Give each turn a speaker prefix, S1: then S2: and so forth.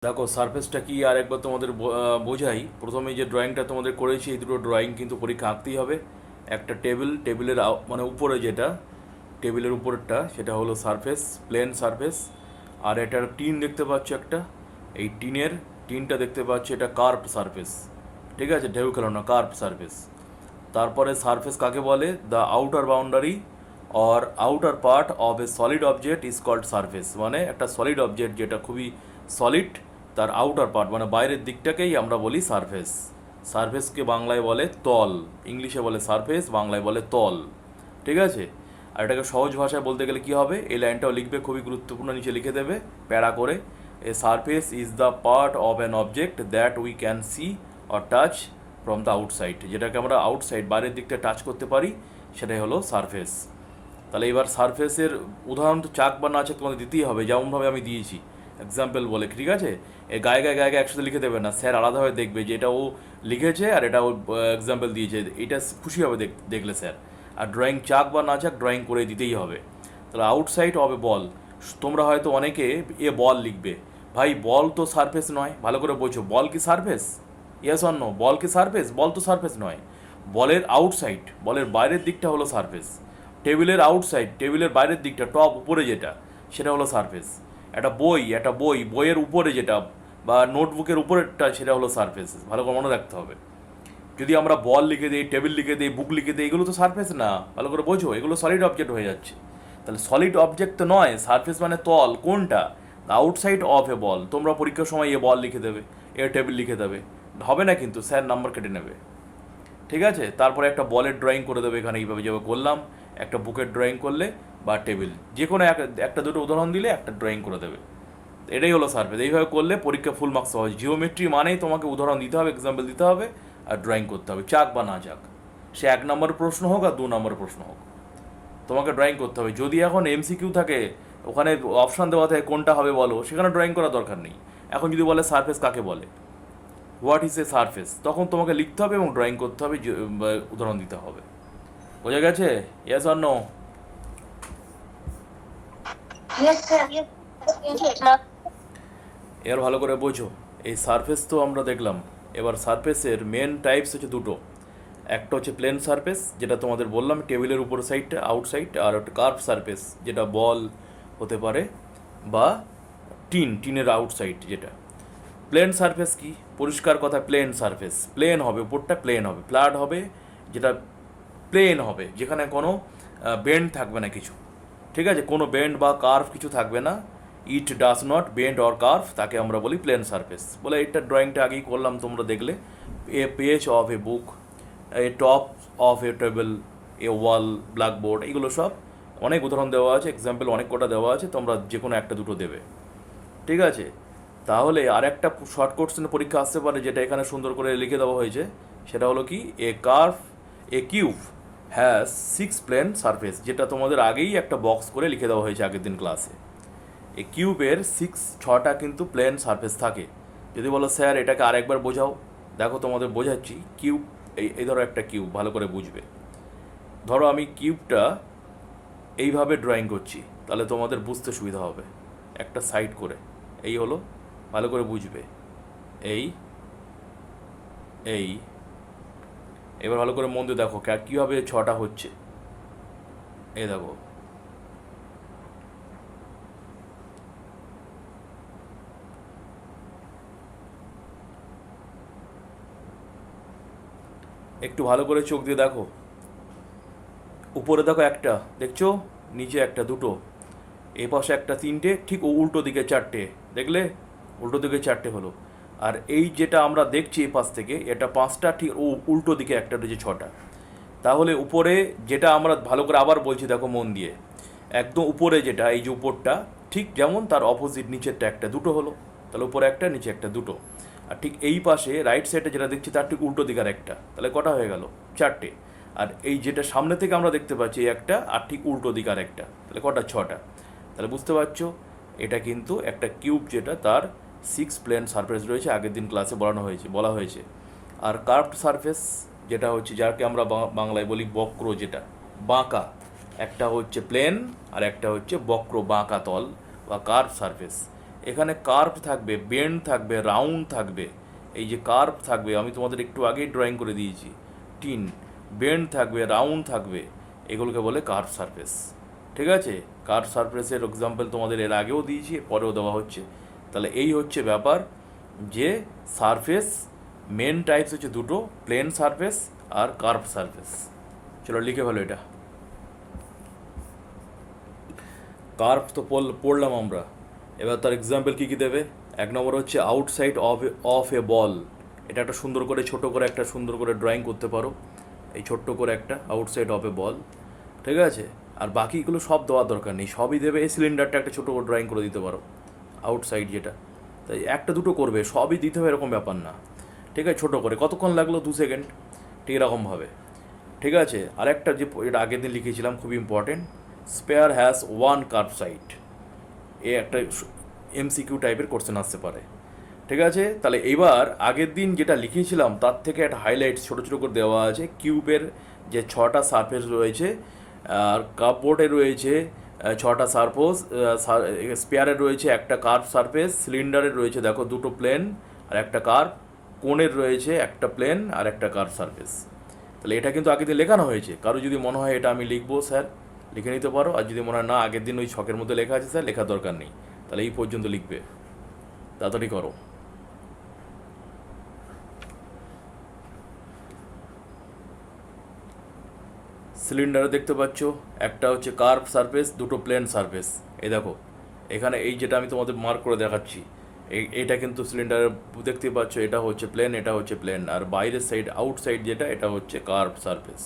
S1: দেখো সারফেসটা কি আর একবার তোমাদের বোঝাই। প্রথমে যে ড্রয়িংটা তোমাদের করেছি এই দুটো ড্রয়িং কিন্তু পরীক্ষা আঁকতেই হবে। একটা টেবিলের মানে উপরে যেটা টেবিলের উপরেরটা সেটা হলো সারফেস, প্লেন সারফেস। আর এটার টিন দেখতে পাচ্ছ একটা, এই টিনটা দেখতে পাচ্ছ, এটা কার্ভ সারফেস। ঠিক আছে, ঢেউ খেলানো কার্ভ সারফেস। তারপরে সারফেস কাকে বলে? The outer boundary or outer part of a solid object is called surface. মানে একটা সলিড অবজেক্ট যেটা খুবই সলিড, তার আউটার পার্ট মানে বাইরের দিকটাকেই আমরা বলি সারফেস। সারফেসকে বাংলায় বলে তল, ইংলিশে বলে সারফেস, বাংলায় বলে তল। ঠিক আছে। আর এটাকে সহজ ভাষায় বলতে গেলে কী হবে, এই লাইনটাও লিখবে, খুবই গুরুত্বপূর্ণ, নিচে লিখে দেবে প্যারা করে। A surface is the part of an object that we can see or touch from the outside. যেটাকে আমরা আউটসাইড বাইরের দিকটা টাচ করতে পারি সেটাই হলো সারফেস। তাহলে এবার সারফেসের উদাহরণ তো চাক বা না চাক তোমাদের দিতেই হবে, যেমনভাবে আমি দিয়েছি এক্সাম্পল বলে। ঠিক আছে, এ গায়ে গায়ে গায়ে গায়ে একসাথে লিখে দেবে না, স্যার আলাদাভাবে দেখবে যে এটা ও লিখেছে আর এটা ও এক্সাম্পল দিয়েছে, এটা খুশি হবে দেখলে স্যার। আর ড্রয়িং চাক বা না চাক ড্রয়িং করে দিতেই হবে। তাহলে আউটসাইড হবে বল। তোমরা হয়তো অনেকে বল লিখবে, ভাই বল তো সারফেস নয়, ভালো করে বোঝো, বল কি সারফেস? ইয়েস অর নো, বল কি সারফেস? বল তো সারফেস নয়। বলের আউটসাইড, বলের বাইরের দিকটা হলো সারফেস। টেবিলের আউটসাইড, টেবিলের বাইরের দিকটা, টপ উপরে যেটা, সেটা হলো সারফেস। একটা বইয়ের উপরে যেটা বা নোটবুকের উপরেরটা সেটা হলো সারফেস। ভালো করে মনে রাখতে হবে। যদি আমরা বল লিখে দিই, টেবিল লিখে দিই, বুক লিখে দিই, এগুলো তো সারফেস না, ভালো করে বোঝো, এগুলো সলিড অবজেক্ট হয়ে যাচ্ছে। তাহলে সলিড অবজেক্ট তো নয়, সারফেস মানে তল। কোনটা? আউটসাইড অফ এ বল। তোমরা পরীক্ষার সময় বল লিখে দেবে, টেবিল লিখে দেবে, হবে না কিন্তু, স্যার নাম্বার কেটে নেবে। ঠিক আছে, তারপরে একটা বলের ড্রয়িং করে দেবে এখানে, এইভাবে যেভাবে করলাম। একটা বুকের ড্রয়িং করলে বা টেবিল, যে কোনো একটা দুটো উদাহরণ দিলে একটা ড্রয়িং করে দেবে। এটাই হলো সারফেস। এইভাবে করলে পরীক্ষা ফুল মার্কস পাওয়া যায়। জিওমেট্রি মানেই তোমাকে উদাহরণ দিতে হবে, এক্সাম্পল দিতে হবে, আর ড্রয়িং করতে হবে, চাক বা না চাক। সে 1 নম্বর প্রশ্ন হোক আর 2 নম্বর প্রশ্ন হোক, তোমাকে ড্রয়িং করতে হবে। যদি এখন এমসিকিউ থাকে, ওখানে অপশান দেওয়া থাকে কোনটা হবে বলো, সেখানে ড্রয়িং করার দরকার নেই। এখন যদি বলে সারফেস কাকে বলে, হোয়াট ইজ এ সারফেস, তখন তোমাকে লিখতে হবে এবং ড্রয়িং করতে হবে, উদাহরণ দিতে হবে। বোঝা গেছে? Yes or no? এবার ভালো করে বোঝো, এই সারফেস তো আমরা দেখলাম। এবার সারফেসের মেন টাইপস হচ্ছে দুটো। একটা হচ্ছে প্লেন সারফেস, যেটা তোমাদের বললাম টেবিলের উপর সাইডটা আউটসাইড, আর একটা কার্ভ সারফেস যেটা বল হতে পারে বা টিনের আউটসাইড যেটা। প্লেন সারফেস কি? পরিষ্কার কথা, প্লেন সারফেস প্লেন হবে, উপরটা প্লেন হবে, ফ্ল্যাট হবে, যেটা প্লেন হবে, যেখানে কোনো বেন্ড থাকবে না কিছু। ঠিক আছে, কোনো বেন্ড বা কার্ভ কিছু থাকবে না। It does not bend or curve, তাকে আমরা বলি প্লেন সারফেস বলে। এটা ড্রয়িংটা আগেই করলাম, তোমরা দেখলে। এ page of A book, A top of A table, A wall, blackboard, এগুলো সব অনেক উদাহরণ দেওয়া আছে, এক্সাম্পল অনেক কটা দেওয়া আছে, তোমরা যে কোনো একটা দুটো দেবে। ঠিক আছে, তাহলে আর একটা শর্ট কোশ্চেন পরীক্ষা আসতে পারে, যেটা এখানে সুন্দর করে লিখে দেওয়া হয়েছে। সেটা হলো কি, এ কিউব হ্যাজ 6 প্লেন সারফেস, যেটা তোমাদের আগেই একটা বক্স করে লিখে দেওয়া হয়েছে আগের দিন ক্লাসে। এই কিউবের 6টা কিন্তু প্লেন সারফেস থাকে। যদি বলো স্যার এটাকে আরেকবার বোঝাও, দেখো তোমাদের বোঝাচ্ছি। কিউব, এই ধরো একটা কিউব, ভালো করে বুঝবে। ধরো আমি কিউবটা এইভাবে ড্রয়িং করছি, তাহলে তোমাদের বুঝতে সুবিধা হবে একটা সাইড করে। এই হলো, ভালো করে বুঝবে। এই এই এবার ভালো করে মন দিয়ে দেখো কীভাবে 6টা হচ্ছে। এই দেখো, একটু ভালো করে চোখ দিয়ে দেখো। উপরে দেখো একটা, দেখছো? নিচে একটা, দুটো, এ পাশে একটা, তিনটে, ঠিক উল্টো দিকে 4টে, দেখলে? উল্টো দিকে 4টে হলো। আর এই যেটা আমরা দেখছি এই পাশ থেকে, এটা 5টা, ঠিক উল্টো দিকে একটা রয়েছে 6টা। তাহলে উপরে যেটা আমরা ভালো করে আবার বলছি, দেখো মন দিয়ে, একদম উপরে যেটা, এই যে উপরটা, ঠিক যেমন তার অপোজিট নিচেরটা একটা, দুটো হলো। তাহলে উপরে একটা, নিচে একটা, দুটো। আর ঠিক এই পাশে রাইট সাইডে যেটা দেখছি তার ঠিক উল্টো দিকের একটা, তাহলে কটা হয়ে গেল? 4টে। আর এই যেটা সামনে থেকে আমরা দেখতে পাচ্ছি এই একটা, আর ঠিক উল্টো দিকের একটা, তাহলে কটা? 6টা। তাহলে বুঝতে পারছো, এটা কিন্তু একটা কিউব, যেটা তার 6 প্লেন সারফেস রয়েছে, আগের দিন ক্লাসে বলা হয়েছে। আর কার্ভড সারফেস, যেটা হচ্ছে যাকে আমরা বাংলায় বলি বক্র, যেটা বাঁকা, একটা হচ্ছে প্লেন আর একটা হচ্ছে বক্র বাঁকা তল বা কার্ভ সারফেস। এখানে কার্ভ থাকবে, বেন্ড থাকবে, রাউন্ড থাকবে। এই যে কার্ভ থাকবে, আমি তোমাদের একটু আগেই ড্রয়িং করে দিয়েছি। টিন বেন্ড থাকবে, রাউন্ড থাকবে, এগুলোকে বলে কার্ভ সারফেস। ঠিক আছে, কার্ভ সারফেসের এক্সাম্পল তোমাদের এর আগেও দিয়েছি, পরেও দেওয়া হচ্ছে। তাহলে এই হচ্ছে ব্যাপার যে সারফেস মেন টাইপস হচ্ছে দুটো, প্লেন সারফেস আর কার্ভ সারফেস। চলো লিখে ফেলো এটা। কার্ভ তো পড়লাম আমরা, এবার তার এক্সাম্পল কী কী দেবে। এক নম্বর হচ্ছে আউটসাইড অফ এ বল। এটা একটা সুন্দর করে ছোট করে একটা সুন্দর করে ড্রয়িং করতে পারো, এই ছোট্ট করে একটা আউটসাইড অফ এ বল। ঠিক আছে, আর বাকিগুলো সব দেওয়ার দরকার নেই, সবই দেবে। এই সিলিন্ডারটা একটা ছোটো করে ড্রয়িং করে দিতে পারো, আউটসাইড যেটা। তাই একটা দুটো করবে, সবই দিতে হবে এরকম ব্যাপার না। ঠিক আছে, ছোটো করে কতক্ষণ লাগলো, 2 সেকেন্ড, ঠিক এরকমভাবে। ঠিক আছে, আরেকটা যে এটা আগের দিন লিখেছিলাম, খুব important, sphere has one curve side. এ একটা এমসিকিউ টাইপের কোশ্চেন আসতে পারে। ঠিক আছে, তাহলে এইবার আগের দিন যেটা লিখেছিলাম তার থেকে একটা হাইলাইটস ছোটো ছোটো করে দেওয়া আছে। কিউবের যে 6টা সারফেস রয়েছে, আর কাপবোর্ডে রয়েছে 6টা সারফেস, স্পেয়ারে রয়েছে একটা কার্ভ সারফেস, সিলিন্ডারে রয়েছে দেখো 2টো প্লেন আর একটা কার্ভ, কোণের রয়েছে একটা প্লেন আর একটা কার্ভ সারফেস। তাহলে এটা কিন্তু আগের দিন লেখানো হয়েছে। কারো যদি মনে হয় এটা আমি লিখবো স্যার, লিখে নিতে পারো। আর যদি মনে হয় না আগের দিন ওই ছকের মধ্যে লেখা আছে স্যার, লেখার দরকার নেই, তাহলে এই পর্যন্ত লিখবে। তাড়াতাড়ি করো। সিলিন্ডারে দেখতে পাচ্ছ একটা হচ্ছে কার্ভ সারফেস, 2টো প্লেন সারফেস। এই দেখো এখানে এই যেটা আমি তোমাদের মার্ক করে দেখাচ্ছি, এইটা কিন্তু সিলিন্ডারে দেখতে পাচ্ছ, এটা হচ্ছে প্লেন, এটা হচ্ছে প্লেন, আর বাইরের সাইড আউটসাইড যেটা, এটা হচ্ছে কার্ভ সারফেস।